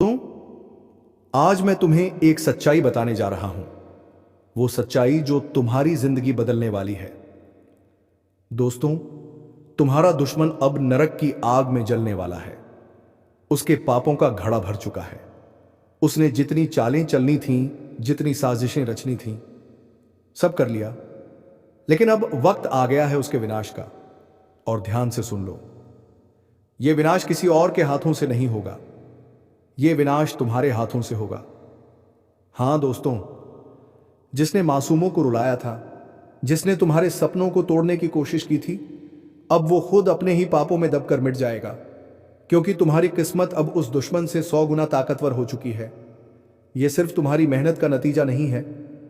तो आज मैं तुम्हें एक सच्चाई बताने जा रहा हूं, वो सच्चाई जो तुम्हारी जिंदगी बदलने वाली है। दोस्तों, तुम्हारा दुश्मन अब नरक की आग में जलने वाला है। उसके पापों का घड़ा भर चुका है। उसने जितनी चालें चलनी थीं, जितनी साजिशें रचनी थीं, सब कर लिया। लेकिन अब वक्त आ गया है उसके विनाश का। और ध्यान से सुन लो, यह विनाश किसी और के हाथों से नहीं होगा, यह विनाश तुम्हारे हाथों से होगा। हां दोस्तों, जिसने मासूमों को रुलाया था, जिसने तुम्हारे सपनों को तोड़ने की कोशिश की थी, अब वो खुद अपने ही पापों में दबकर मिट जाएगा। क्योंकि तुम्हारी किस्मत अब उस दुश्मन से 100 गुना ताकतवर हो चुकी है। यह सिर्फ तुम्हारी मेहनत का नतीजा नहीं है,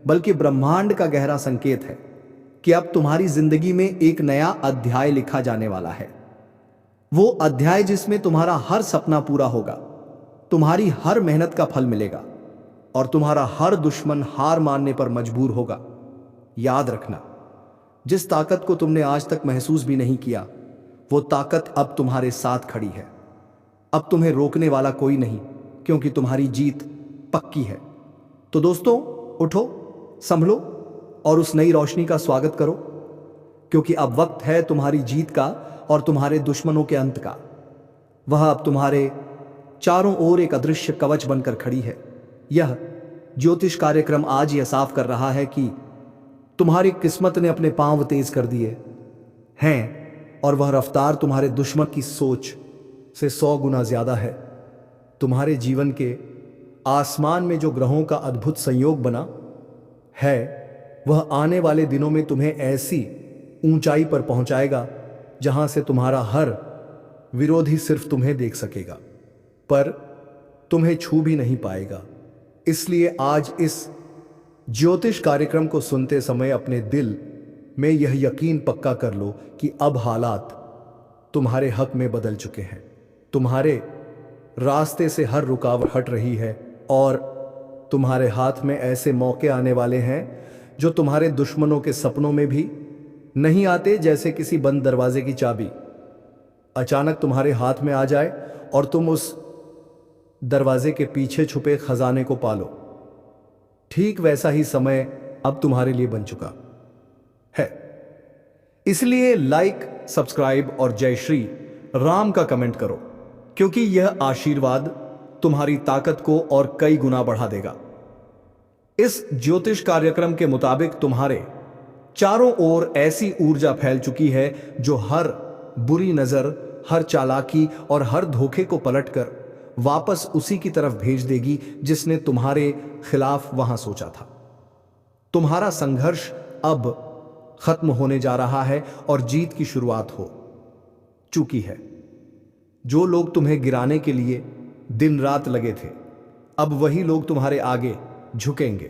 बल्कि ब्रह्मांड का गहरा संकेत है कि अब तुम्हारी जिंदगी में एक नया अध्याय लिखा जाने वाला है। वो अध्याय जिसमें तुम्हारा हर सपना पूरा होगा, तुम्हारी हर मेहनत का फल मिलेगा और तुम्हारा हर दुश्मन हार मानने पर मजबूर होगा। याद रखना, जिस ताकत को तुमने आज तक महसूस भी नहीं किया, वो ताकत अब तुम्हारे साथ खड़ी है। अब तुम्हें रोकने वाला कोई नहीं, क्योंकि तुम्हारी जीत पक्की है। तो दोस्तों, उठो, संभलो और उस नई रोशनी का स्वागत करो, क्योंकि अब वक्त है तुम्हारी जीत का और तुम्हारे दुश्मनों के अंत का। वह अब तुम्हारे चारों ओर एक अदृश्य कवच बनकर खड़ी है। यह ज्योतिष कार्यक्रम आज यह साफ कर रहा है कि तुम्हारी किस्मत ने अपने पांव तेज कर दिए हैं और वह रफ्तार तुम्हारे दुश्मन की सोच से 100 गुना ज्यादा है। तुम्हारे जीवन के आसमान में जो ग्रहों का अद्भुत संयोग बना है, वह आने वाले दिनों में तुम्हें ऐसी ऊंचाई पर पहुंचाएगा जहां से तुम्हारा हर विरोधी सिर्फ तुम्हें देख सकेगा, पर तुम्हें छू भी नहीं पाएगा। इसलिए आज इस ज्योतिष कार्यक्रम को सुनते समय अपने दिल में यह यकीन पक्का कर लो कि अब हालात तुम्हारे हक में बदल चुके हैं। तुम्हारे रास्ते से हर रुकावट हट रही है और तुम्हारे हाथ में ऐसे मौके आने वाले हैं जो तुम्हारे दुश्मनों के सपनों में भी नहीं आते। जैसे किसी बंद दरवाजे की चाबी अचानक तुम्हारे हाथ में आ जाए और तुम उस दरवाजे के पीछे छुपे खजाने को पालो। ठीक वैसा ही समय अब तुम्हारे लिए बन चुका है। इसलिए लाइक, सब्सक्राइब और जय श्री राम का कमेंट करो, क्योंकि यह आशीर्वाद तुम्हारी ताकत को और कई गुना बढ़ा देगा। इस ज्योतिष कार्यक्रम के मुताबिक तुम्हारे चारों ओर ऐसी ऊर्जा फैल चुकी है जो हर बुरी नजर, हर चालाकी और हर धोखे को पलटकर वापस उसी की तरफ भेज देगी जिसने तुम्हारे खिलाफ वहां सोचा था। तुम्हारा संघर्ष अब खत्म होने जा रहा है और जीत की शुरुआत हो चुकी है। जो लोग तुम्हें गिराने के लिए दिन रात लगे थे, अब वही लोग तुम्हारे आगे झुकेंगे।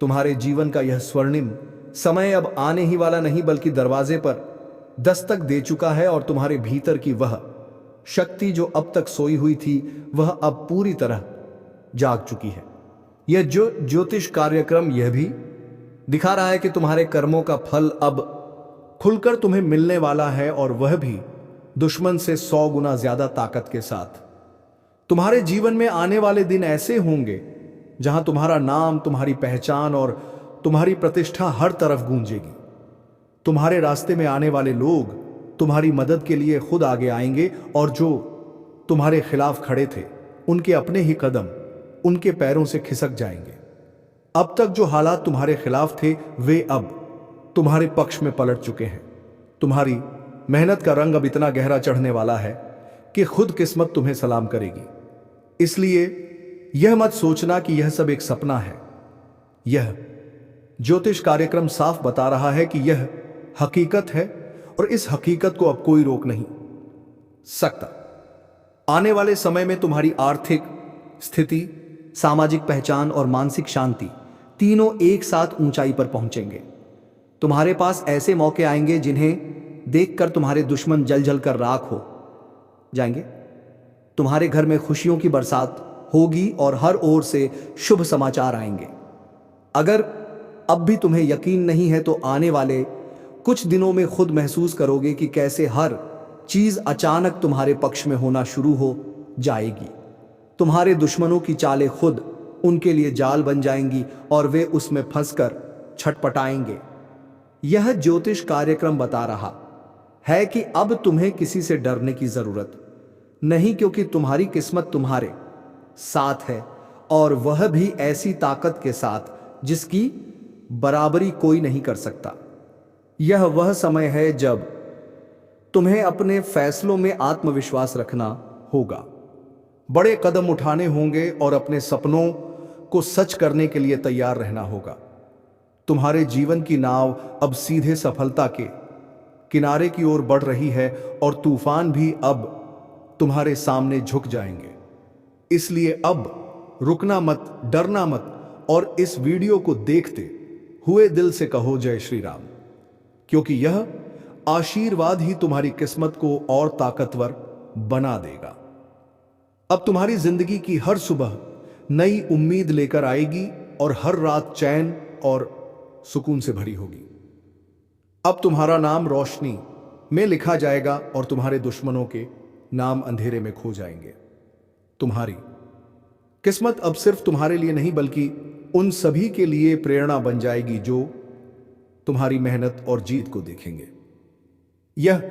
तुम्हारे जीवन का यह स्वर्णिम समय अब आने ही वाला नहीं, बल्कि दरवाजे पर दस्तक दे चुका है और तुम्हारे भीतर की वह शक्ति जो अब तक सोई हुई थी, वह अब पूरी तरह जाग चुकी है। यह जो ज्योतिष कार्यक्रम यह भी दिखा रहा है कि तुम्हारे कर्मों का फल अब खुलकर तुम्हें मिलने वाला है, और वह भी दुश्मन से 100 गुना ज्यादा ताकत के साथ। तुम्हारे जीवन में आने वाले दिन ऐसे होंगे जहां तुम्हारा नाम, तुम्हारी पहचान और तुम्हारी प्रतिष्ठा हर तरफ गूंजेगी। तुम्हारे रास्ते में आने वाले लोग तुम्हारी मदद के लिए खुद आगे आएंगे, और जो तुम्हारे खिलाफ खड़े थे, उनके अपने ही कदम उनके पैरों से खिसक जाएंगे। अब तक जो हालात तुम्हारे खिलाफ थे, वे अब तुम्हारे पक्ष में पलट चुके हैं। तुम्हारी मेहनत का रंग अब इतना गहरा चढ़ने वाला है कि खुद किस्मत तुम्हें सलाम करेगी। इसलिए यह मत सोचना कि यह सब एक सपना है। यह ज्योतिष कार्यक्रम साफ बता रहा है कि यह हकीकत है, और इस हकीकत को अब कोई रोक नहीं सकता। आने वाले समय में तुम्हारी आर्थिक स्थिति, सामाजिक पहचान और मानसिक शांति तीनों एक साथ ऊंचाई पर पहुंचेंगे। तुम्हारे पास ऐसे मौके आएंगे जिन्हें देखकर तुम्हारे दुश्मन जल जल कर राख हो जाएंगे। तुम्हारे घर में खुशियों की बरसात होगी और हर ओर से शुभ समाचार आएंगे। अगर अब भी तुम्हें यकीन नहीं है, तो आने वाले कुछ दिनों में खुद महसूस करोगे कि कैसे हर चीज अचानक तुम्हारे पक्ष में होना शुरू हो जाएगी। तुम्हारे दुश्मनों की चालें खुद उनके लिए जाल बन जाएंगी और वे उसमें फंसकर छटपटाएंगे। यह ज्योतिष कार्यक्रम बता रहा है कि अब तुम्हें किसी से डरने की जरूरत नहीं, क्योंकि तुम्हारी किस्मत तुम्हारे साथ है, और वह भी ऐसी ताकत के साथ जिसकी बराबरी कोई नहीं कर सकता। यह वह समय है जब तुम्हें अपने फैसलों में आत्मविश्वास रखना होगा, बड़े कदम उठाने होंगे और अपने सपनों को सच करने के लिए तैयार रहना होगा। तुम्हारे जीवन की नाव अब सीधे सफलता के किनारे की ओर बढ़ रही है और तूफान भी अब तुम्हारे सामने झुक जाएंगे। इसलिए अब रुकना मत, डरना मत, और इस वीडियो को देखते हुए दिल से कहो जय श्री राम, क्योंकि यह आशीर्वाद ही तुम्हारी किस्मत को और ताकतवर बना देगा। अब तुम्हारी जिंदगी की हर सुबह नई उम्मीद लेकर आएगी और हर रात चैन और सुकून से भरी होगी। अब तुम्हारा नाम रोशनी में लिखा जाएगा और तुम्हारे दुश्मनों के नाम अंधेरे में खो जाएंगे। तुम्हारी किस्मत अब सिर्फ तुम्हारे लिए नहीं बल्कि उन सभी के लिए प्रेरणा बन जाएगी जो तुम्हारी मेहनत और जीत को देखेंगे। यह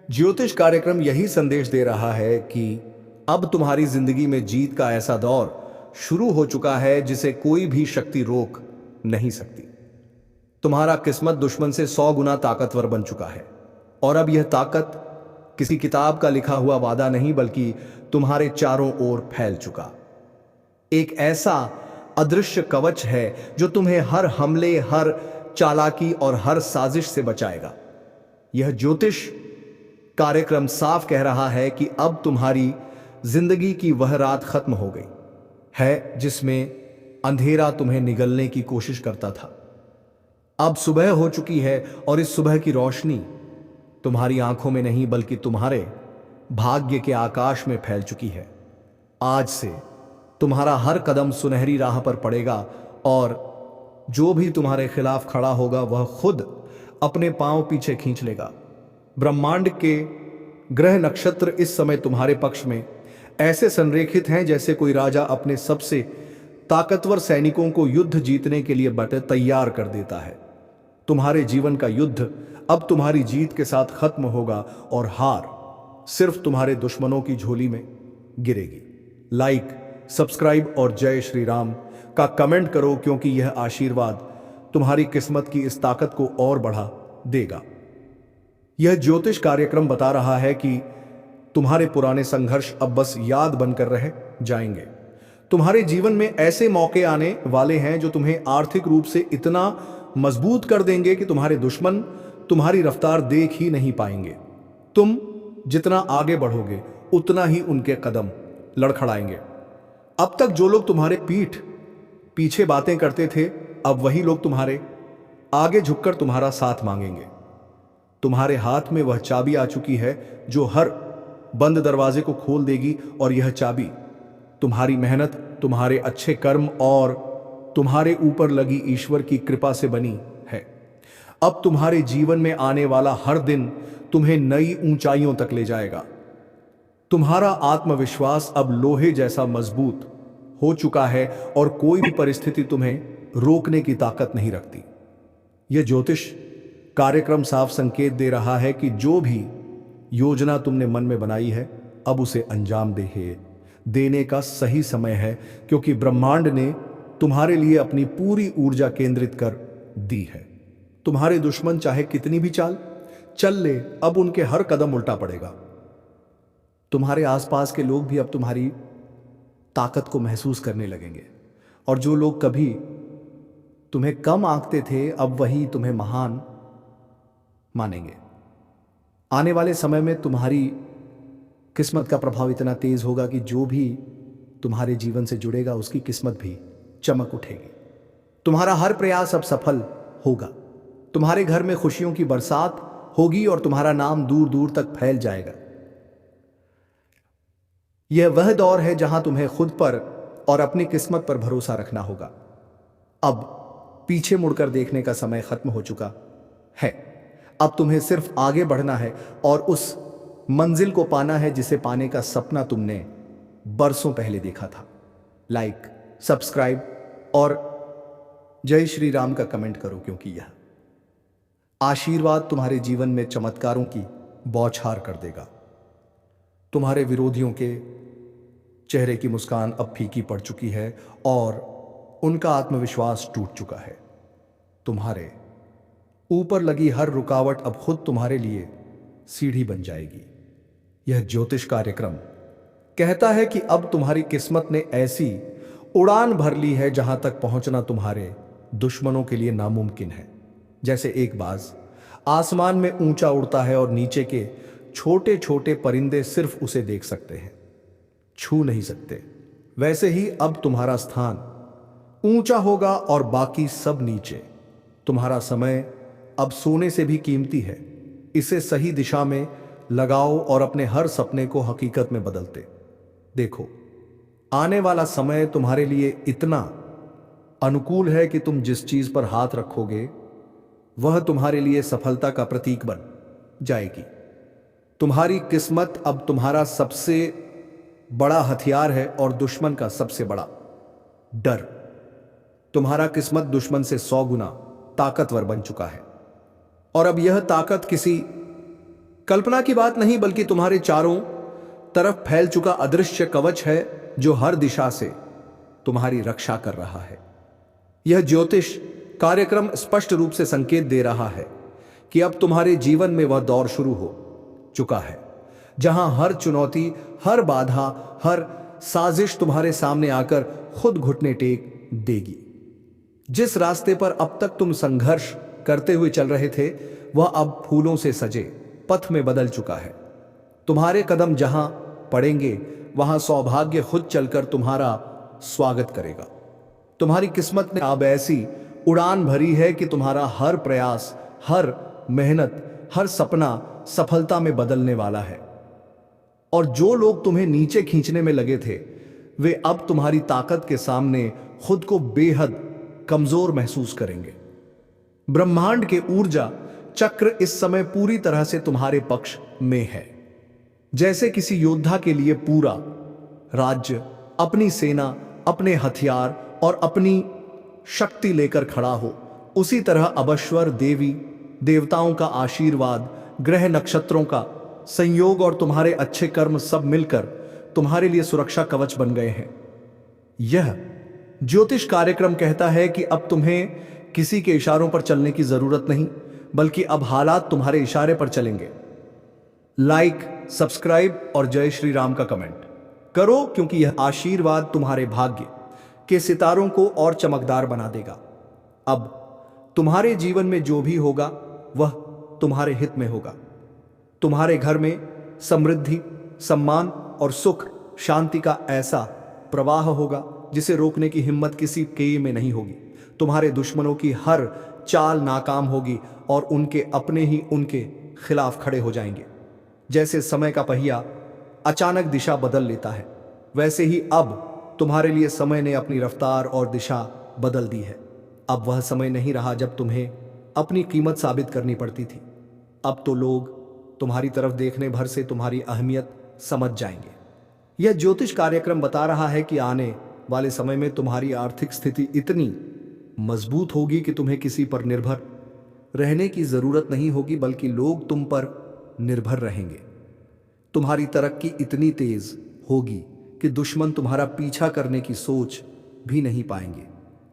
ज्योतिष कार्यक्रम यही संदेश दे रहा है कि अब तुम्हारी जिंदगी में जीत का ऐसा दौर शुरू हो चुका है जिसे कोई भी शक्ति रोक नहीं सकती। तुम्हारा किस्मत दुश्मन से 100 गुना ताकतवर बन चुका है, और अब यह ताकत किसी किताब का लिखा हुआ वादा नहीं बल्कि तुम्हारे चारों ओर फैल चुका एक ऐसा अदृश्य कवच है जो तुम्हें हर हमले, हर चालाकी और हर साजिश से बचाएगा। यह ज्योतिष कार्यक्रम साफ कह रहा है कि अब तुम्हारी जिंदगी की वह रात खत्म हो गई है जिसमें अंधेरा तुम्हें निगलने की कोशिश करता था। अब सुबह हो चुकी है और इस सुबह की रोशनी तुम्हारी आंखों में नहीं बल्कि तुम्हारे भाग्य के आकाश में फैल चुकी है। आज से तुम्हारा हर कदम सुनहरी राह पर पड़ेगा और जो भी तुम्हारे खिलाफ खड़ा होगा वह खुद अपने पांव पीछे खींच लेगा। ब्रह्मांड के ग्रह नक्षत्र इस समय तुम्हारे पक्ष में ऐसे संरेखित हैं जैसे कोई राजा अपने सबसे ताकतवर सैनिकों को युद्ध जीतने के लिए बटे तैयार कर देता है। तुम्हारे जीवन का युद्ध अब तुम्हारी जीत के साथ खत्म होगा और हार सिर्फ तुम्हारे दुश्मनों की झोली में गिरेगी। लाइक, सब्सक्राइब और जय श्री राम का कमेंट करो, क्योंकि यह आशीर्वाद तुम्हारी किस्मत की इस ताकत को और बढ़ा देगा। यह ज्योतिष कार्यक्रम बता रहा है कि तुम्हारे पुराने संघर्ष अब बस याद बनकर रह जाएंगे। तुम्हारे जीवन में ऐसे मौके आने वाले हैं जो तुम्हें आर्थिक रूप से इतना मजबूत कर देंगे कि तुम्हारे दुश्मन तुम्हारी रफ्तार देख ही नहीं पाएंगे। तुम जितना आगे बढ़ोगे उतना ही उनके कदम लड़खड़ाएंगे। अब तक जो लोग तुम्हारे पीठ पीछे बातें करते थे, अब वही लोग तुम्हारे आगे झुककर तुम्हारा साथ मांगेंगे। तुम्हारे हाथ में वह चाबी आ चुकी है जो हर बंद दरवाजे को खोल देगी, और यह चाबी तुम्हारी मेहनत, तुम्हारे अच्छे कर्म और तुम्हारे ऊपर लगी ईश्वर की कृपा से बनी है। अब तुम्हारे जीवन में आने वाला हर दिन तुम्हें नई ऊंचाइयों तक ले जाएगा। तुम्हारा आत्मविश्वास अब लोहे जैसा मजबूत हो चुका है और कोई भी परिस्थिति तुम्हें रोकने की ताकत नहीं रखती। यह ज्योतिष कार्यक्रम साफ संकेत दे रहा है कि जो भी योजना तुमने मन में बनाई है अब उसे अंजाम देने का सही समय है, क्योंकि ब्रह्मांड ने तुम्हारे लिए अपनी पूरी ऊर्जा केंद्रित कर दी है। तुम्हारे दुश्मन चाहे कितनी भी चाल चल ले, अब उनके हर कदम उल्टा पड़ेगा। तुम्हारे आसपास के लोग भी अब तुम्हारी ताकत को महसूस करने लगेंगे, और जो लोग कभी तुम्हें कम आंकते थे अब वही तुम्हें महान मानेंगे। आने वाले समय में तुम्हारी किस्मत का प्रभाव इतना तेज होगा कि जो भी तुम्हारे जीवन से जुड़ेगा उसकी किस्मत भी चमक उठेगी। तुम्हारा हर प्रयास अब सफल होगा। तुम्हारे घर में खुशियों की बरसात होगी और तुम्हारा नाम दूर दूर तक फैल जाएगा। यह वह दौर है जहां तुम्हें खुद पर और अपनी किस्मत पर भरोसा रखना होगा। अब पीछे मुड़कर देखने का समय खत्म हो चुका है। अब तुम्हें सिर्फ आगे बढ़ना है और उस मंजिल को पाना है जिसे पाने का सपना तुमने बरसों पहले देखा था। लाइक, सब्सक्राइब और जय श्री राम का कमेंट करो, क्योंकि यह आशीर्वाद तुम्हारे जीवन में चमत्कारों की बौछार कर देगा। तुम्हारे विरोधियों के चेहरे की मुस्कान अब फीकी पड़ चुकी है और उनका आत्मविश्वास टूट चुका है। तुम्हारे ऊपर लगी हर रुकावट अब खुद तुम्हारे लिए सीढ़ी बन जाएगी। यह ज्योतिष कार्यक्रम कहता है कि अब तुम्हारी किस्मत ने ऐसी उड़ान भर ली है जहां तक पहुंचना तुम्हारे दुश्मनों के लिए नामुमकिन है। जैसे एक बाज आसमान में ऊंचा उड़ता है और नीचे के छोटे छोटे परिंदे सिर्फ उसे देख सकते हैं, छू नहीं सकते, वैसे ही अब तुम्हारा स्थान ऊंचा होगा और बाकी सब नीचे। तुम्हारा समय अब सोने से भी कीमती है। इसे सही दिशा में लगाओ और अपने हर सपने को हकीकत में बदलते देखो। आने वाला समय तुम्हारे लिए इतना अनुकूल है कि तुम जिस चीज पर हाथ रखोगे वह तुम्हारे लिए सफलता का प्रतीक बन जाएगी। तुम्हारी किस्मत अब तुम्हारा सबसे बड़ा हथियार है और दुश्मन का सबसे बड़ा डर। तुम्हारा किस्मत दुश्मन से 100 गुना ताकतवर बन चुका है और अब यह ताकत किसी कल्पना की बात नहीं बल्कि तुम्हारे चारों तरफ फैल चुका अदृश्य कवच है जो हर दिशा से तुम्हारी रक्षा कर रहा है। यह ज्योतिष कार्यक्रम स्पष्ट रूप से संकेत दे रहा है कि अब तुम्हारे जीवन में वह दौर शुरू हो चुका है जहां हर चुनौती, हर बाधा, हर साजिश तुम्हारे सामने आकर खुद घुटने टेक देगी। जिस रास्ते पर अब तक तुम संघर्ष करते हुए चल रहे थे वह अब फूलों से सजे पथ में बदल चुका है। तुम्हारे कदम जहां पड़ेंगे वहां सौभाग्य खुद चलकर तुम्हारा स्वागत करेगा। तुम्हारी किस्मत ने अब ऐसी उड़ान भरी है कि तुम्हारा हर प्रयास, हर मेहनत, हर सपना सफलता में बदलने वाला है और जो लोग तुम्हें नीचे खींचने में लगे थे वे अब तुम्हारी ताकत के सामने खुद को बेहद कमजोर महसूस करेंगे। ब्रह्मांड के ऊर्जा चक्र इस समय पूरी तरह से तुम्हारे पक्ष में है। जैसे किसी योद्धा के लिए पूरा राज्य अपनी सेना, अपने हथियार और अपनी शक्ति लेकर खड़ा हो, उसी तरह अबश्वर देवी देवताओं का आशीर्वाद, ग्रह नक्षत्रों का संयोग और तुम्हारे अच्छे कर्म सब मिलकर तुम्हारे लिए सुरक्षा कवच बन गए हैं। यह ज्योतिष कार्यक्रम कहता है कि अब तुम्हें किसी के इशारों पर चलने की जरूरत नहीं, बल्कि अब हालात तुम्हारे इशारे पर चलेंगे। लाइक, सब्सक्राइब और जय श्री राम का कमेंट करो, क्योंकि यह आशीर्वाद तुम्हारे भाग्य के सितारों को और चमकदार बना देगा। अब तुम्हारे जीवन में जो भी होगा वह तुम्हारे हित में होगा। तुम्हारे घर में समृद्धि, सम्मान और सुख शांति का ऐसा प्रवाह होगा जिसे रोकने की हिम्मत किसी के में नहीं होगी। तुम्हारे दुश्मनों की हर चाल नाकाम होगी और उनके अपने ही उनके खिलाफ खड़े हो जाएंगे। जैसे समय का पहिया अचानक दिशा बदल लेता है, वैसे ही अब तुम्हारे लिए समय ने अपनी रफ्तार और दिशा बदल दी है। अब वह समय नहीं रहा जब तुम्हें अपनी कीमत साबित करनी पड़ती थी। अब तो लोग तुम्हारी तरफ देखने भर से तुम्हारी अहमियत समझ जाएंगे। यह ज्योतिष कार्यक्रम बता रहा है कि आने वाले समय में तुम्हारी आर्थिक स्थिति इतनी मजबूत होगी कि तुम्हें किसी पर निर्भर रहने की जरूरत नहीं होगी, बल्कि लोग तुम पर निर्भर रहेंगे। तुम्हारी तरक्की इतनी तेज होगी कि दुश्मन तुम्हारा पीछा करने की सोच भी नहीं पाएंगे।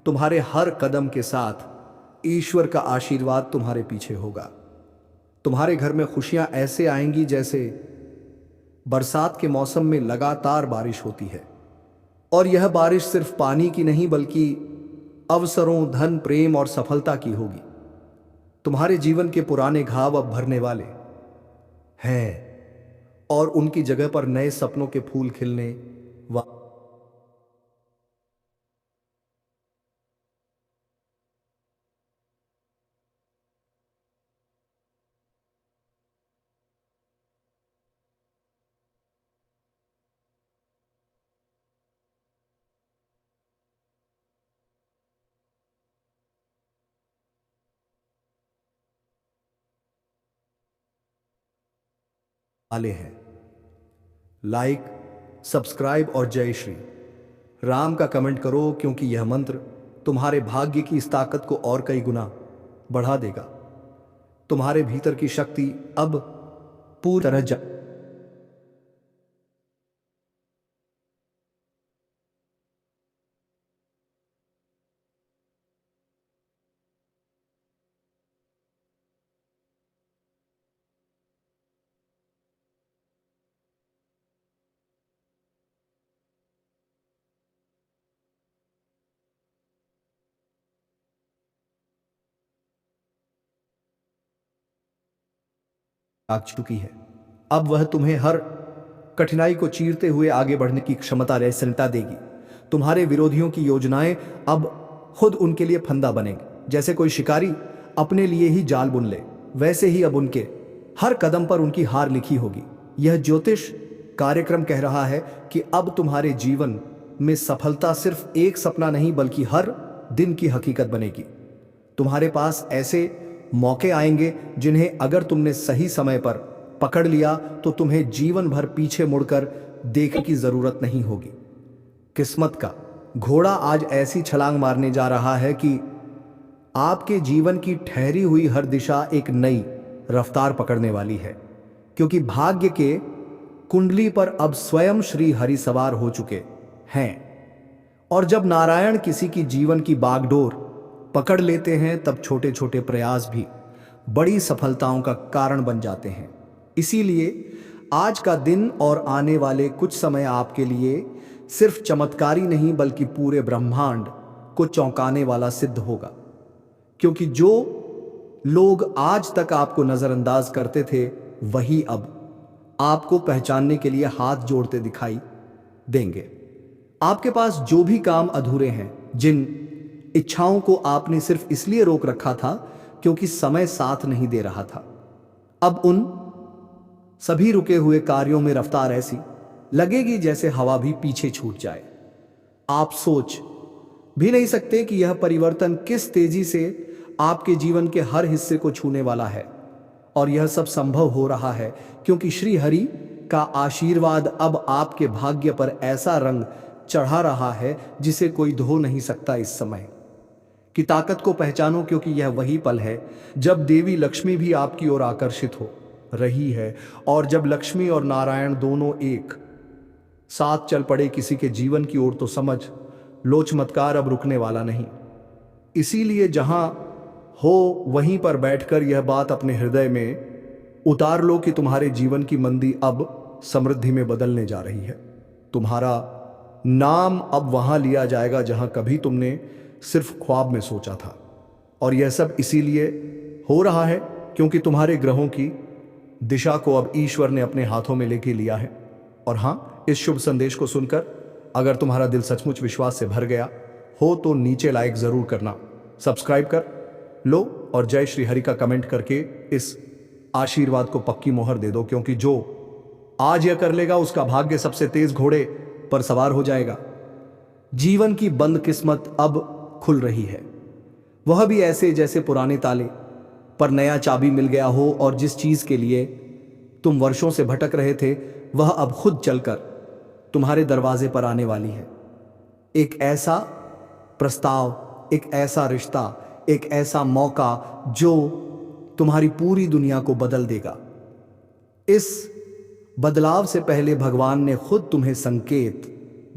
तुम्हारे हर कदम के साथ ईश्वर का आशीर्वाद तुम्हारे पीछे होगा। तुम्हारे घर में खुशियां ऐसे आएंगी जैसे बरसात के मौसम में लगातार बारिश होती है, और यह बारिश सिर्फ पानी की नहीं बल्कि अवसरों, धन, प्रेम और सफलता की होगी। तुम्हारे जीवन के पुराने घाव अब भरने वाले हैं और उनकी जगह पर नए सपनों के फूल खिलने वाले हैं। लाइक, सब्सक्राइब और जय श्री राम का कमेंट करो, क्योंकि यह मंत्र तुम्हारे भाग्य की इस ताकत को और कई गुना बढ़ा देगा। तुम्हारे भीतर की शक्ति अब पूरी तरह आ चुकी है। अब वह तुम्हें हर कठिनाई को चीरते हुए आगे बढ़ने की क्षमता रहस्यता देगी। तुम्हारे विरोधियों की योजनाएं अब खुद उनके लिए फंदा बनेंगी। जैसे कोई शिकारी अपने लिए ही जाल बुन ले, वैसे ही अब उनके हर कदम पर उनकी हार लिखी होगी। यह ज्योतिष कार्यक्रम कह रहा है कि अब तुम्हारे जीवन में सफलता सिर्फ एक सपना नहीं, बल्कि हर दिन की हकीकत बनेगी। तुम्हारे पास ऐसे मौके आएंगे जिन्हें अगर तुमने सही समय पर पकड़ लिया तो तुम्हें जीवन भर पीछे मुड़कर देखने की जरूरत नहीं होगी। किस्मत का घोड़ा आज ऐसी छलांग मारने जा रहा है कि आपके जीवन की ठहरी हुई हर दिशा एक नई रफ्तार पकड़ने वाली है, क्योंकि भाग्य के कुंडली पर अब स्वयं श्री हरि सवार हो चुके हैं। और जब नारायण किसी की जीवन की बागडोर पकड़ लेते हैं, तब छोटे छोटे प्रयास भी बड़ी सफलताओं का कारण बन जाते हैं। इसीलिए आज का दिन और आने वाले कुछ समय आपके लिए सिर्फ चमत्कारी नहीं, बल्कि पूरे ब्रह्मांड को चौंकाने वाला सिद्ध होगा। क्योंकि जो लोग आज तक आपको नजरअंदाज करते थे, वही अब आपको पहचानने के लिए हाथ जोड़ते दिखाई देंगे। आपके पास जो भी काम अधूरे हैं, जिन इच्छाओं को आपने सिर्फ इसलिए रोक रखा था क्योंकि समय साथ नहीं दे रहा था, अब उन सभी रुके हुए कार्यों में रफ्तार ऐसी लगेगी जैसे हवा भी पीछे छूट जाए। आप सोच भी नहीं सकते कि यह परिवर्तन किस तेजी से आपके जीवन के हर हिस्से को छूने वाला है। और यह सब संभव हो रहा है क्योंकि श्री हरि का आशीर्वाद अब आपके भाग्य पर ऐसा रंग चढ़ा रहा है जिसे कोई धो नहीं सकता। इस समय की ताकत को पहचानो, क्योंकि यह वही पल है जब देवी लक्ष्मी भी आपकी ओर आकर्षित हो रही है। और जब लक्ष्मी और नारायण दोनों एक साथ चल पड़े किसी के जीवन की ओर, तो समझ लो चमत्कार अब रुकने वाला नहीं। इसीलिए जहां हो वहीं पर बैठकर यह बात अपने हृदय में उतार लो कि तुम्हारे जीवन की मंदी अब समृद्धि में बदलने जा रही है। तुम्हारा नाम अब वहां लिया जाएगा जहां कभी तुमने सिर्फ ख्वाब में सोचा था। और यह सब इसीलिए हो रहा है क्योंकि तुम्हारे ग्रहों की दिशा को अब ईश्वर ने अपने हाथों में लेके लिया है। और हाँ, इस शुभ संदेश को सुनकर अगर तुम्हारा दिल सचमुच विश्वास से भर गया हो तो नीचे लाइक जरूर करना, सब्सक्राइब कर लो और जय श्री हरि का कमेंट करके इस आशीर्वाद को पक्की मोहर दे दो, क्योंकि जो आज यह कर लेगा उसका भाग्य सबसे तेज घोड़े पर सवार हो जाएगा। जीवन की बंद किस्मत अब खुल रही है, वह भी ऐसे जैसे पुराने ताले पर नया चाबी मिल गया हो। और जिस चीज के लिए तुम वर्षों से भटक रहे थे, वह अब खुद चलकर तुम्हारे दरवाजे पर आने वाली है। एक ऐसा प्रस्ताव, एक ऐसा रिश्ता, एक ऐसा मौका जो तुम्हारी पूरी दुनिया को बदल देगा। इस बदलाव से पहले भगवान ने खुद तुम्हें संकेत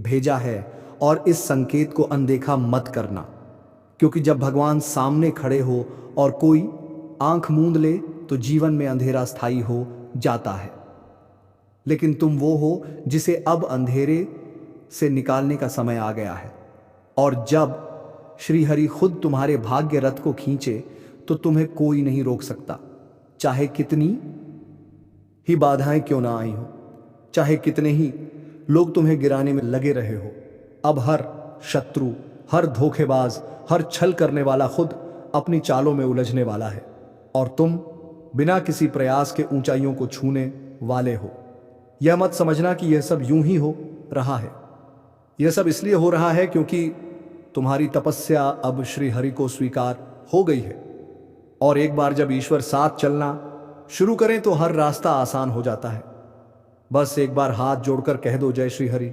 भेजा है, और इस संकेत को अनदेखा मत करना, क्योंकि जब भगवान सामने खड़े हो और कोई आंख मूंद ले तो जीवन में अंधेरा स्थायी हो जाता है। लेकिन तुम वो हो जिसे अब अंधेरे से निकालने का समय आ गया है। और जब श्री हरि खुद तुम्हारे भाग्य रथ को खींचे तो तुम्हें कोई नहीं रोक सकता, चाहे कितनी ही बाधाएं क्यों ना आई हो, चाहे कितने ही लोग तुम्हें गिराने में लगे रहे हो। अब हर शत्रु, हर धोखेबाज, हर छल करने वाला खुद अपनी चालों में उलझने वाला है, और तुम बिना किसी प्रयास के ऊंचाइयों को छूने वाले हो। यह मत समझना कि यह सब यूं ही हो रहा है। यह सब इसलिए हो रहा है क्योंकि तुम्हारी तपस्या अब श्री हरि को स्वीकार हो गई है। और एक बार जब ईश्वर साथ चलना शुरू करें तो हर रास्ता आसान हो जाता है। बस एक बार हाथ जोड़कर कह दो जय श्री हरि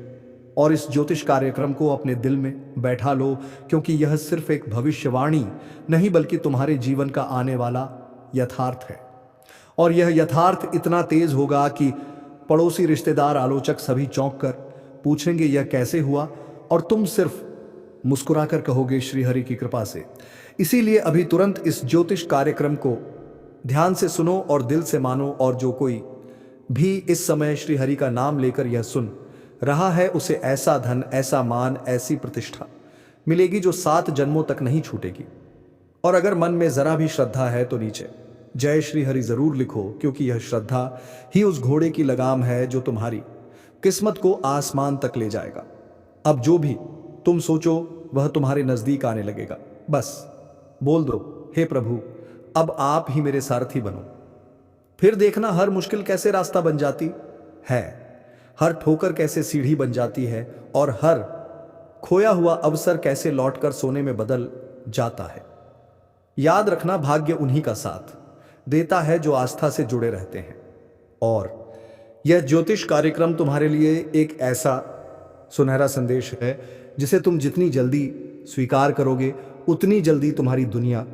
और इस ज्योतिष कार्यक्रम को अपने दिल में बैठा लो, क्योंकि यह सिर्फ एक भविष्यवाणी नहीं बल्कि तुम्हारे जीवन का आने वाला यथार्थ है। और यह यथार्थ इतना तेज होगा कि पड़ोसी, रिश्तेदार, आलोचक सभी चौंक कर पूछेंगे यह कैसे हुआ, और तुम सिर्फ मुस्कुराकर कहोगे श्रीहरि की कृपा से। इसीलिए अभी तुरंत इस ज्योतिष कार्यक्रम को ध्यान से सुनो और दिल से मानो, और जो कोई भी इस समय श्रीहरि का नाम लेकर यह सुन रहा है उसे ऐसा धन, ऐसा मान, ऐसी प्रतिष्ठा मिलेगी जो 7 जन्मों तक नहीं छूटेगी। और अगर मन में जरा भी श्रद्धा है तो नीचे जय श्री हरि जरूर लिखो, क्योंकि यह श्रद्धा ही उस घोड़े की लगाम है जो तुम्हारी किस्मत को आसमान तक ले जाएगा। अब जो भी तुम सोचो वह तुम्हारे नजदीक आने लगेगा। बस बोल दो, हे प्रभु अब आप ही मेरे सारथी बनो। फिर देखना हर मुश्किल कैसे रास्ता बन जाती है, हर ठोकर कैसे सीढ़ी बन जाती है, और हर खोया हुआ अवसर कैसे लौटकर सोने में बदल जाता है। याद रखना, भाग्य उन्हीं का साथ देता है जो आस्था से जुड़े रहते हैं। और यह ज्योतिष कार्यक्रम तुम्हारे लिए एक ऐसा सुनहरा संदेश है जिसे तुम जितनी जल्दी स्वीकार करोगे उतनी जल्दी तुम्हारी दुनिया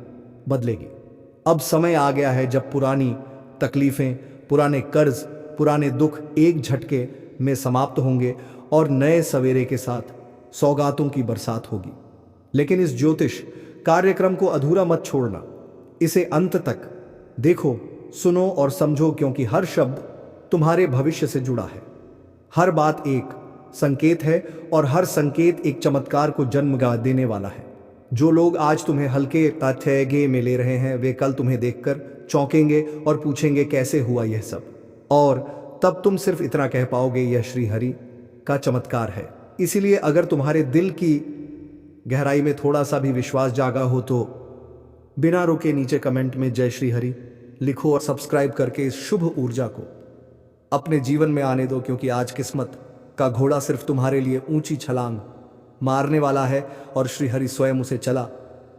बदलेगी। अब समय आ गया है जब पुरानी तकलीफें, पुराने कर्ज, पुराने दुख एक झटके में समाप्त होंगे और नए सवेरे के साथ सौगातों की बरसात होगी। लेकिन इस ज्योतिष कार्यक्रम को अधूरा मत छोड़ना, इसे अंत तक देखो, सुनो और समझो, क्योंकि हर शब्द तुम्हारे भविष्य से जुड़ा है। हर बात एक संकेत है और हर संकेत एक चमत्कार को जन्म देने वाला है। जो लोग आज तुम्हें हल्के तथ्य में ले रहे हैं वे कल तुम्हें देखकर चौंकेंगे और पूछेंगे कैसे हुआ यह सब, और तब तुम सिर्फ इतना कह पाओगे यह श्री हरि का चमत्कार है। इसीलिए अगर तुम्हारे दिल की गहराई में थोड़ा सा भी विश्वास जागा हो तो बिना रुके नीचे कमेंट में जय श्री हरि लिखो और सब्सक्राइब करके इस शुभ ऊर्जा को अपने जीवन में आने दो, क्योंकि आज किस्मत का घोड़ा सिर्फ तुम्हारे लिए ऊंची छलांग मारने वाला है और श्री हरि स्वयं उसे चला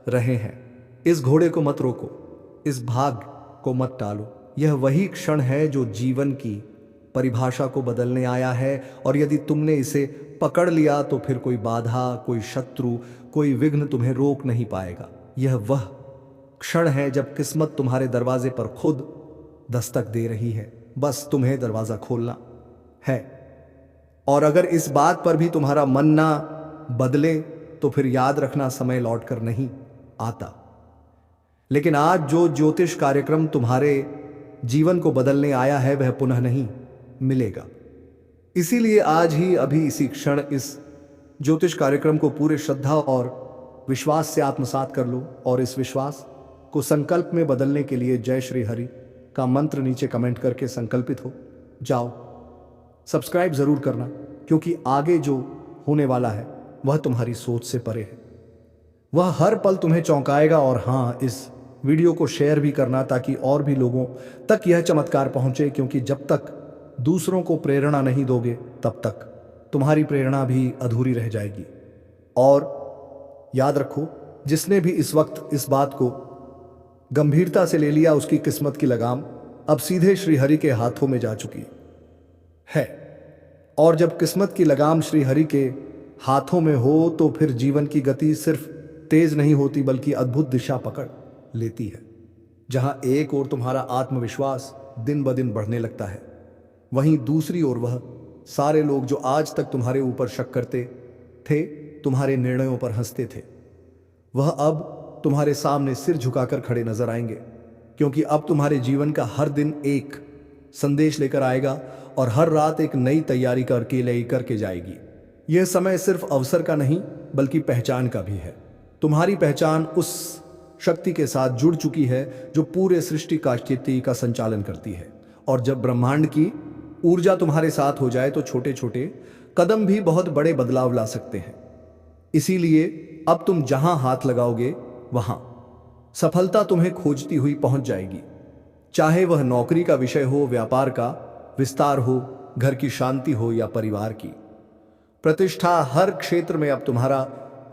रहे हैं। इस घोड़े को मत रोको, इस भाग को मत टालो। यह वही क्षण है जो जीवन की परिभाषा को बदलने आया है, और यदि तुमने इसे पकड़ लिया तो फिर कोई बाधा, कोई शत्रु, कोई विघ्न तुम्हें रोक नहीं पाएगा। यह वह क्षण है जब किस्मत तुम्हारे दरवाजे पर खुद दस्तक दे रही है, बस तुम्हें दरवाजा खोलना है। और अगर इस बात पर भी तुम्हारा मन ना बदले तो फिर याद रखना समय लौटकर नहीं आता। लेकिन आज जो ज्योतिष कार्यक्रम तुम्हारे जीवन को बदलने आया है वह पुनः नहीं मिलेगा। इसीलिए आज ही, अभी, इसी क्षण इस ज्योतिष कार्यक्रम को पूरे श्रद्धा और विश्वास से आत्मसात कर लो, और इस विश्वास को संकल्प में बदलने के लिए जय श्री हरि का मंत्र नीचे कमेंट करके संकल्पित हो जाओ। सब्सक्राइब जरूर करना, क्योंकि आगे जो होने वाला है वह तुम्हारी सोच से परे है। वह हर पल तुम्हें चौंकाएगा। और हाँ, इस वीडियो को शेयर भी करना ताकि और भी लोगों तक यह चमत्कार पहुंचे, क्योंकि जब तक दूसरों को प्रेरणा नहीं दोगे तब तक तुम्हारी प्रेरणा भी अधूरी रह जाएगी। और याद रखो, जिसने भी इस वक्त इस बात को गंभीरता से ले लिया उसकी किस्मत की लगाम अब सीधे श्रीहरि के हाथों में जा चुकी है। और जब किस्मत की लगाम श्रीहरि के हाथों में हो तो फिर जीवन की गति सिर्फ तेज नहीं होती बल्कि अद्भुत दिशा पकड़ लेती है। जहां एक ओर तुम्हारा आत्मविश्वास दिन ब दिन बढ़ने लगता है, वहीं दूसरी ओर वह सारे लोग जो आज तक तुम्हारे ऊपर शक करते थे, तुम्हारे निर्णयों पर हंसते थे, वह अब तुम्हारे सामने सिर झुकाकर खड़े नजर आएंगे, क्योंकि अब तुम्हारे जीवन का हर दिन एक संदेश लेकर आएगा और हर रात एक नई तैयारी करके जाएगी। यह समय सिर्फ अवसर का नहीं बल्कि पहचान का भी है। तुम्हारी पहचान उस शक्ति के साथ जुड़ चुकी है जो पूरे सृष्टि का स्थिति का संचालन करती है। और जब ब्रह्मांड की ऊर्जा तुम्हारे साथ हो जाए तो छोटे छोटे कदम भी बहुत बड़े बदलाव ला सकते हैं। इसीलिए अब तुम जहां हाथ लगाओगे वहां सफलता तुम्हें खोजती हुई पहुंच जाएगी। चाहे वह नौकरी का विषय हो, व्यापार का विस्तार हो, घर की शांति हो या परिवार की प्रतिष्ठा, हर क्षेत्र में अब तुम्हारा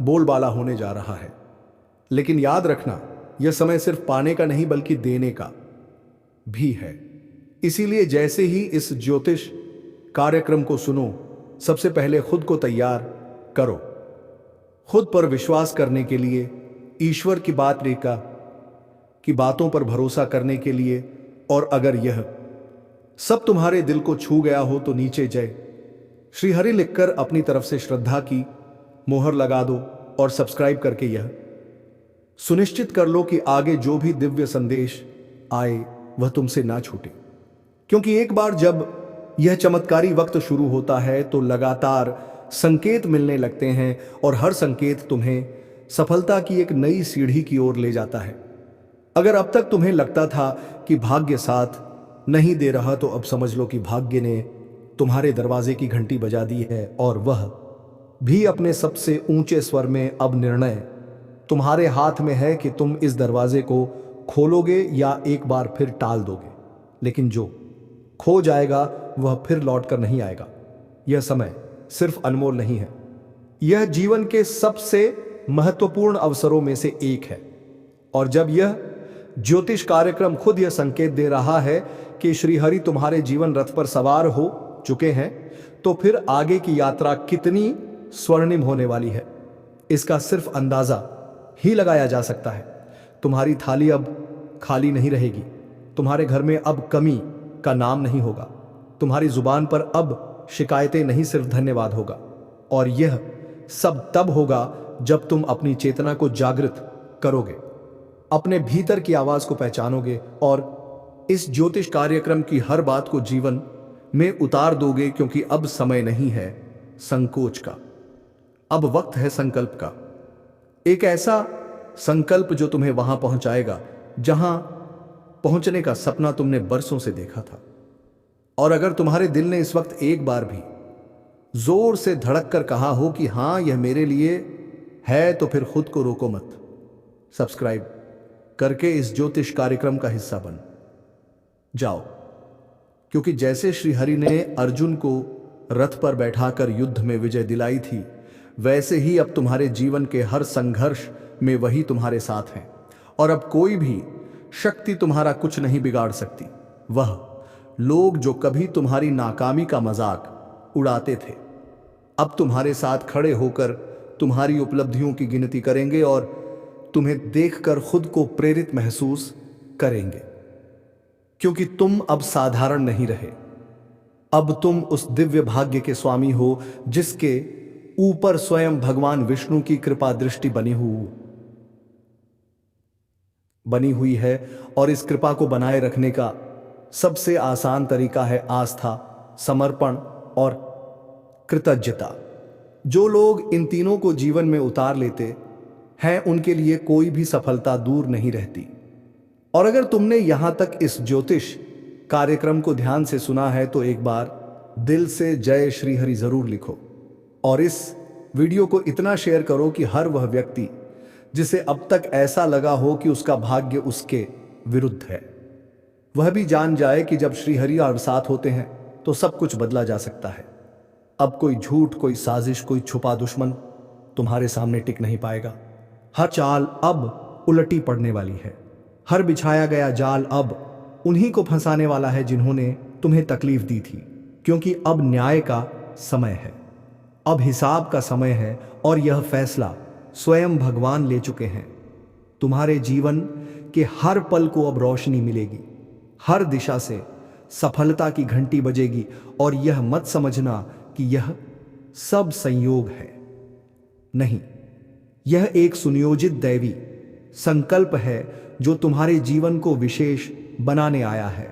बोलबाला होने जा रहा है। लेकिन याद रखना, यह समय सिर्फ पाने का नहीं बल्कि देने का भी है। इसीलिए जैसे ही इस ज्योतिष कार्यक्रम को सुनो, सबसे पहले खुद को तैयार करो। खुद पर विश्वास करने के लिए, ईश्वर की बात रेखा की बातों पर भरोसा करने के लिए, और अगर यह सब तुम्हारे दिल को छू गया हो तो नीचे जय श्री हरि लिखकर अपनी तरफ से श्रद्धा की मोहर लगा दो और सब्सक्राइब करके यह सुनिश्चित कर लो कि आगे जो भी दिव्य संदेश आए वह तुमसे ना छूटे। क्योंकि एक बार जब यह चमत्कारी वक्त शुरू होता है तो लगातार संकेत मिलने लगते हैं और हर संकेत तुम्हें सफलता की एक नई सीढ़ी की ओर ले जाता है। अगर अब तक तुम्हें लगता था कि भाग्य साथ नहीं दे रहा तो अब समझ लो कि भाग्य ने तुम्हारे दरवाजे की घंटी बजा दी है और वह भी अपने सबसे ऊंचे स्वर में। अब निर्णय तुम्हारे हाथ में है कि तुम इस दरवाजे को खोलोगे या एक बार फिर टाल दोगे। लेकिन जो खो जाएगा वह फिर लौट कर नहीं आएगा। यह समय सिर्फ अनमोल नहीं है, यह जीवन के सबसे महत्वपूर्ण अवसरों में से एक है। और जब यह ज्योतिष कार्यक्रम खुद यह संकेत दे रहा है कि श्रीहरि तुम्हारे जीवन रथ पर सवार हो चुके हैं, तो फिर आगे की यात्रा कितनी स्वर्णिम होने वाली है इसका सिर्फ अंदाजा ही लगाया जा सकता है। तुम्हारी थाली अब खाली नहीं रहेगी, तुम्हारे घर में अब कमी का नाम नहीं होगा, तुम्हारी जुबान पर अब शिकायतें नहीं, सिर्फ धन्यवाद होगा। और यह सब तब होगा जब तुम अपनी चेतना को जागृत करोगे, अपने भीतर की आवाज को पहचानोगे और इस ज्योतिष कार्यक्रम की हर बात को जीवन में उतार दोगे। क्योंकि अब समय नहीं है संकोच का, अब वक्त है संकल्प का। एक ऐसा संकल्प जो तुम्हें वहां पहुंचाएगा जहां पहुंचने का सपना तुमने बरसों से देखा था। और अगर तुम्हारे दिल ने इस वक्त एक बार भी जोर से धड़क कर कहा हो कि हां यह मेरे लिए है, तो फिर खुद को रोको मत। सब्सक्राइब करके इस ज्योतिष कार्यक्रम का हिस्सा बन जाओ। क्योंकि जैसे श्रीहरि ने अर्जुन को रथ पर बैठाकर युद्ध में विजय दिलाई थी, वैसे ही अब तुम्हारे जीवन के हर संघर्ष में वही तुम्हारे साथ हैं। और अब कोई भी शक्ति तुम्हारा कुछ नहीं बिगाड़ सकती। वह लोग जो कभी तुम्हारी नाकामी का मजाक उड़ाते थे, अब तुम्हारे साथ खड़े होकर तुम्हारी उपलब्धियों की गिनती करेंगे और तुम्हें देखकर खुद को प्रेरित महसूस करेंगे। क्योंकि तुम अब साधारण नहीं रहे, अब तुम उस दिव्य भाग्य के स्वामी हो जिसके ऊपर स्वयं भगवान विष्णु की कृपा दृष्टि बनी हुई है। और इस कृपा को बनाए रखने का सबसे आसान तरीका है आस्था, समर्पण और कृतज्ञता। जो लोग इन तीनों को जीवन में उतार लेते हैं उनके लिए कोई भी सफलता दूर नहीं रहती। और अगर तुमने यहां तक इस ज्योतिष कार्यक्रम को ध्यान से सुना है तो एक बार दिल से जय श्रीहरि जरूर लिखो। और इस वीडियो को इतना शेयर करो कि हर वह व्यक्ति जिसे अब तक ऐसा लगा हो कि उसका भाग्य उसके विरुद्ध है, वह भी जान जाए कि जब श्रीहरि और साथ होते हैं तो सब कुछ बदला जा सकता है। अब कोई झूठ, कोई साजिश, कोई छुपा दुश्मन तुम्हारे सामने टिक नहीं पाएगा। हर चाल अब उलटी पड़ने वाली है, हर बिछाया गया जाल अब उन्हीं को फंसाने वाला है जिन्होंने तुम्हें तकलीफ दी थी। क्योंकि अब न्याय का समय है, अब हिसाब का समय है और यह फैसला स्वयं भगवान ले चुके हैं। तुम्हारे जीवन के हर पल को अब रोशनी मिलेगी, हर दिशा से सफलता की घंटी बजेगी। और यह मत समझना कि यह सब संयोग है, नहीं, यह एक सुनियोजित दैवी संकल्प है जो तुम्हारे जीवन को विशेष बनाने आया है।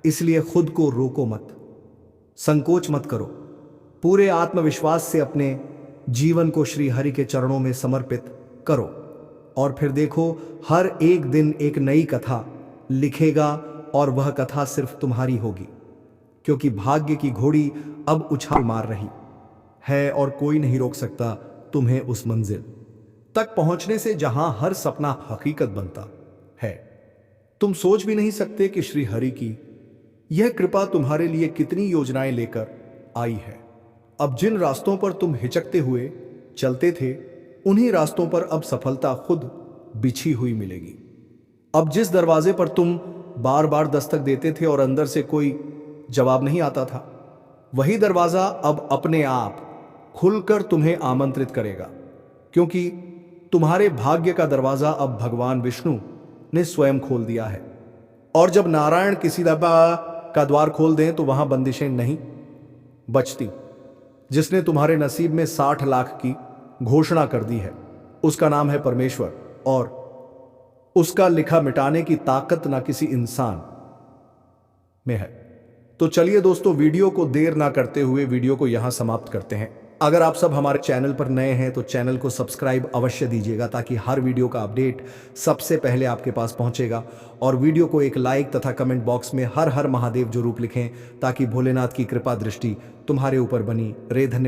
इसलिए खुद को रोको मत, संकोच मत करो, पूरे आत्मविश्वास से अपने जीवन को श्री हरि के चरणों में समर्पित करो। और फिर देखो, हर एक दिन एक नई कथा लिखेगा और वह कथा सिर्फ तुम्हारी होगी। क्योंकि भाग्य की घोड़ी अब उछाल मार रही है और कोई नहीं रोक सकता तुम्हें उस मंजिल तक पहुंचने से जहां हर सपना हकीकत बनता है। तुम सोच भी नहीं सकते कि श्री हरि की यह कृपा तुम्हारे लिए कितनी योजनाएं लेकर आई है। अब जिन रास्तों पर तुम हिचकते हुए चलते थे, उन्हीं रास्तों पर अब सफलता खुद बिछी हुई मिलेगी। अब जिस दरवाजे पर तुम बार बार दस्तक देते थे और अंदर से कोई जवाब नहीं आता था, वही दरवाजा अब अपने आप खुलकर तुम्हें आमंत्रित करेगा, क्योंकि तुम्हारे भाग्य का दरवाजा अब भगवान विष्णु ने स्वयं खोल दिया है। और जब नारायण किसी दरबार का द्वार खोल दें तो वहां बंदिशें नहीं बचती। जिसने तुम्हारे नसीब में 60 लाख की घोषणा कर दी है, उसका नाम है परमेश्वर, और उसका लिखा मिटाने की ताकत ना किसी इंसान में है। तो चलिए दोस्तों, वीडियो को देर ना करते हुए वीडियो को यहां समाप्त करते हैं। अगर आप सब हमारे चैनल पर नए हैं तो चैनल को सब्सक्राइब अवश्य दीजिएगा, ताकि हर वीडियो का अपडेट सबसे पहले आपके पास पहुंचेगा। और वीडियो को एक लाइक तथा कमेंट बॉक्स में हर हर महादेव जरूर लिखें, ताकि भोलेनाथ की कृपा दृष्टि तुम्हारे ऊपर बनी रहे। धन्यवाद।